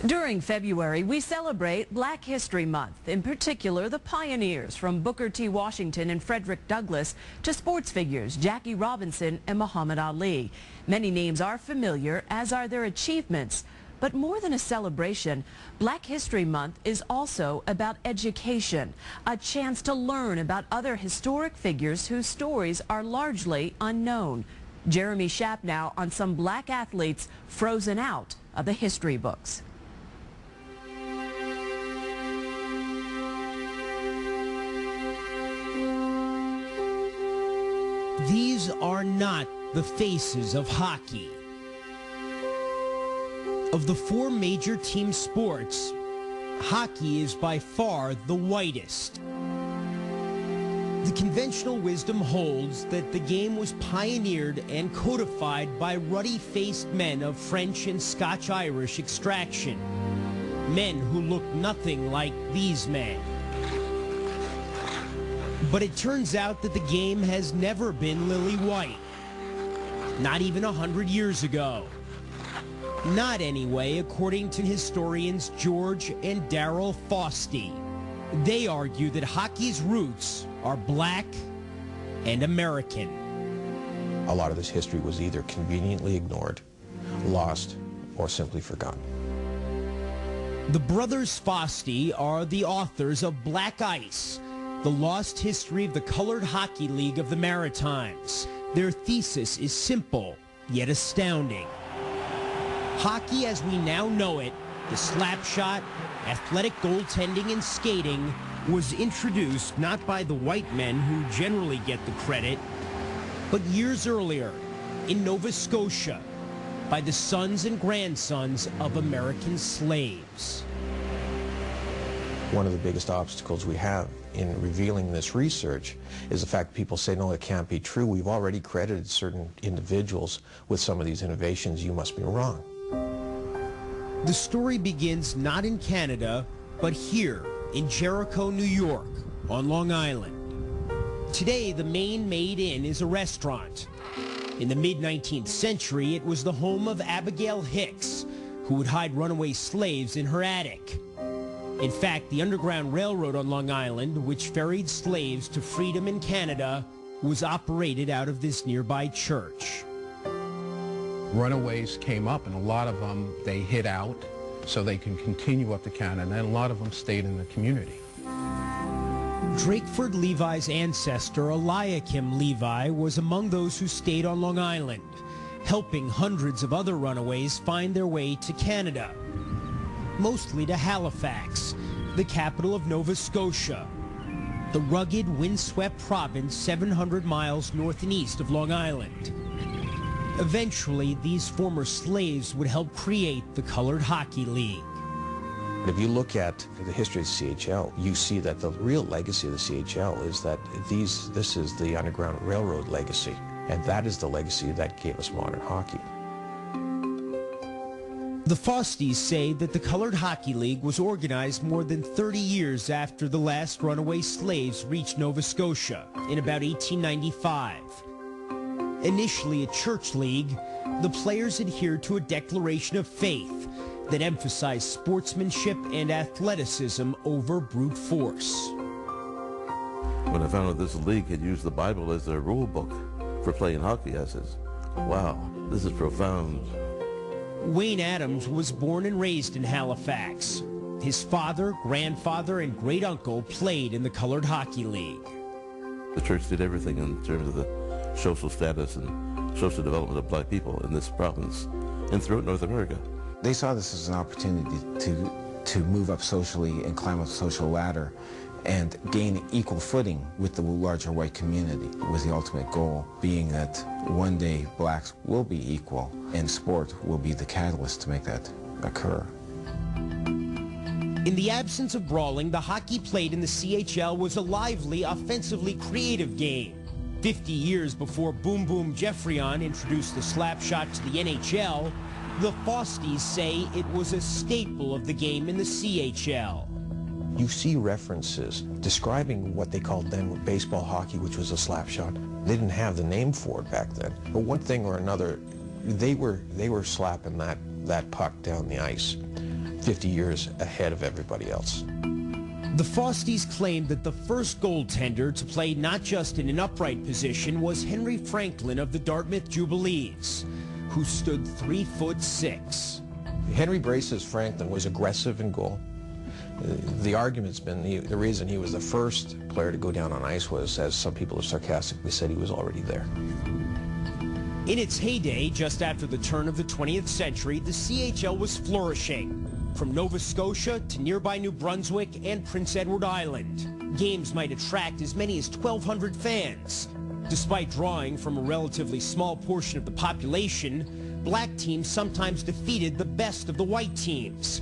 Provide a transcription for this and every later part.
During February, we celebrate Black History Month, in particular the pioneers from Booker T. Washington and Frederick Douglass to sports figures Jackie Robinson and Muhammad Ali. Many names are familiar, as are their achievements. But more than a celebration, Black History Month is also about education, a chance to learn about other historic figures whose stories are largely unknown. Jeremy Schaap now on some black athletes frozen out of the history books. These are not the faces of hockey. Of the four major team sports, hockey is by far the whitest. The conventional wisdom holds that the game was pioneered and codified by ruddy-faced men of French and Scotch-Irish extraction, men who looked nothing like these men. But it turns out that the game has never been lily white, not even 100 years ago. Not anyway, according to historians George and Darrell Fausty. They argue that hockey's roots are black and American. A lot of this history was either conveniently ignored, lost, or simply forgotten. The brothers Fausty are the authors of Black Ice, the lost history of the Colored Hockey League of the Maritimes. Their thesis is simple, yet astounding. Hockey as we now know it, the slap shot, athletic goaltending and skating, was introduced not by the white men who generally get the credit, but years earlier in Nova Scotia by the sons and grandsons of American slaves. One of the biggest obstacles we have in revealing this research is the fact that people say, no, it can't be true. We've already credited certain individuals with some of these innovations. You must be wrong. The story begins not in Canada, but here in Jericho, New York, on Long Island. Today, the Maine Made Inn is a restaurant. In the mid-19th century, it was the home of Abigail Hicks, who would hide runaway slaves in her attic. In fact, the Underground Railroad on Long Island, which ferried slaves to freedom in Canada, was operated out of this nearby church. Runaways came up, and a lot of them, they hid out so they can continue up to Canada, and a lot of them stayed in the community. Drakeford Levi's ancestor, Eliakim Levi, was among those who stayed on Long Island, helping hundreds of other runaways find their way to Canada, mostly to Halafax, the capital of Nova Scotia, the rugged, windswept province 700 miles north and east of Long Island. Eventually, these former slaves would help create the Colored Hockey League. If you look at the history of the CHL, you see that the real legacy of the CHL is that this is the Underground Railroad legacy, and that is the legacy that gave us modern hockey. The Fausties say that the Colored Hockey League was organized more than 30 years after the last runaway slaves reached Nova Scotia in about 1895. Initially a church league, the players adhered to a declaration of faith that emphasized sportsmanship and athleticism over brute force. When I found out this league had used the Bible as their rule book for playing hockey, I said, wow, this is profound. Wayne Adams was born and raised in Halifax. His father, grandfather, and great-uncle played in the Colored Hockey League. The church did everything in terms of the social status and social development of black people in this province and throughout North America. They saw this as an opportunity to move up socially and climb up the social ladder and gain equal footing with the larger white community, with the ultimate goal being that one day blacks will be equal and sport will be the catalyst to make that occur. In the absence of brawling, the hockey played in the CHL was a lively, offensively creative game. 50 years before Boom Boom Geoffrion introduced the slap shot to the NHL, the Fausties say it was a staple of the game in the CHL. You see references describing what they called then baseball hockey, which was a slap shot. They didn't have the name for it back then. But one thing or another, they were slapping that puck down the ice. 50 years ahead of everybody else. The Fosties claimed that the first goaltender to play not just in an upright position was Henry Franklin of the Dartmouth Jubilees, who stood 3'6". Henry Braces Franklin was aggressive in goal. The argument's been the reason he was the first player to go down on ice was, as some people have sarcastically said, he was already there. In its heyday, just after the turn of the 20th century, the CHL was flourishing. From Nova Scotia to nearby New Brunswick and Prince Edward Island, games might attract as many as 1,200 fans. Despite drawing from a relatively small portion of the population, black teams sometimes defeated the best of the white teams.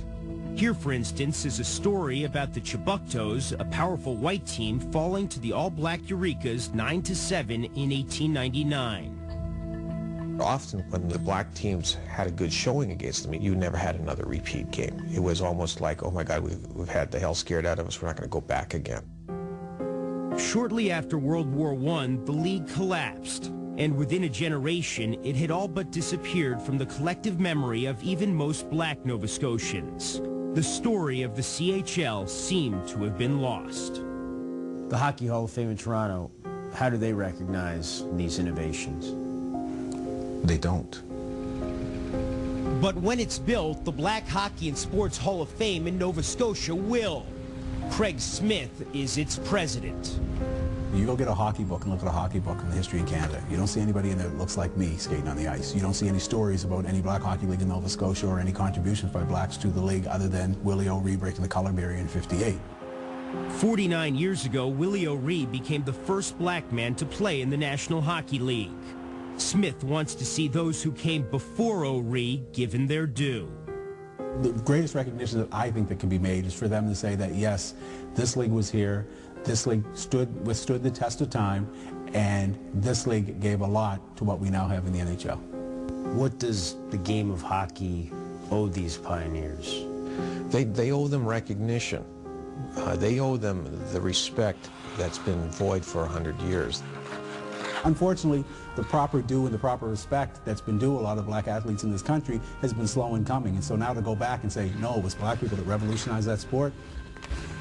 Here, for instance, is a story about the Chibuktos, a powerful white team, falling to the all-black Eurekas 9-7 in 1899. Often when the black teams had a good showing against them, you never had another repeat game. It was almost like, oh my God, we've had the hell scared out of us, we're not going to go back again. Shortly after World War I, the league collapsed, and within a generation, it had all but disappeared from the collective memory of even most black Nova Scotians. The story of the CHL seemed to have been lost. The Hockey Hall of Fame in Toronto, how do they recognize these innovations? They don't. But when it's built, the Black Hockey and Sports Hall of Fame in Nova Scotia will. Craig Smith is its president. You go get a hockey book and look at a hockey book in the history of Canada. You don't see anybody in there that looks like me skating on the ice. You don't see any stories about any black hockey league in Nova Scotia or any contributions by blacks to the league other than Willie O'Ree breaking the color barrier in '58. 49 years ago, Willie O'Ree became the first black man to play in the National Hockey League. Smith wants to see those who came before O'Ree given their due. The greatest recognition that I think that can be made is for them to say that, yes, this league was here, this league withstood the test of time, and this league gave a lot to what we now have in the NHL. What does the game of hockey owe these pioneers? They owe them recognition. They owe them the respect that's been void for 100 years. Unfortunately, the proper due and the proper respect that's been due a lot of black athletes in this country has been slow in coming. And so now to go back and say, no, it was black people that revolutionized that sport,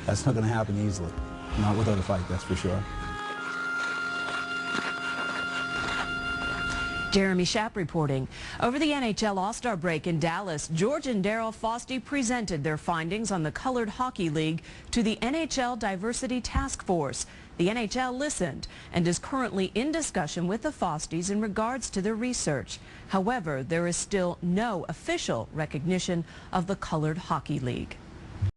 that's not going to happen easily. Not without a fight, that's for sure. Jeremy Schaap reporting. Over the NHL All-Star break in Dallas, George and Daryl Fostie presented their findings on the Colored Hockey League to the NHL Diversity Task Force. The NHL listened and is currently in discussion with the Fosties in regards to their research. However, there is still no official recognition of the Colored Hockey League.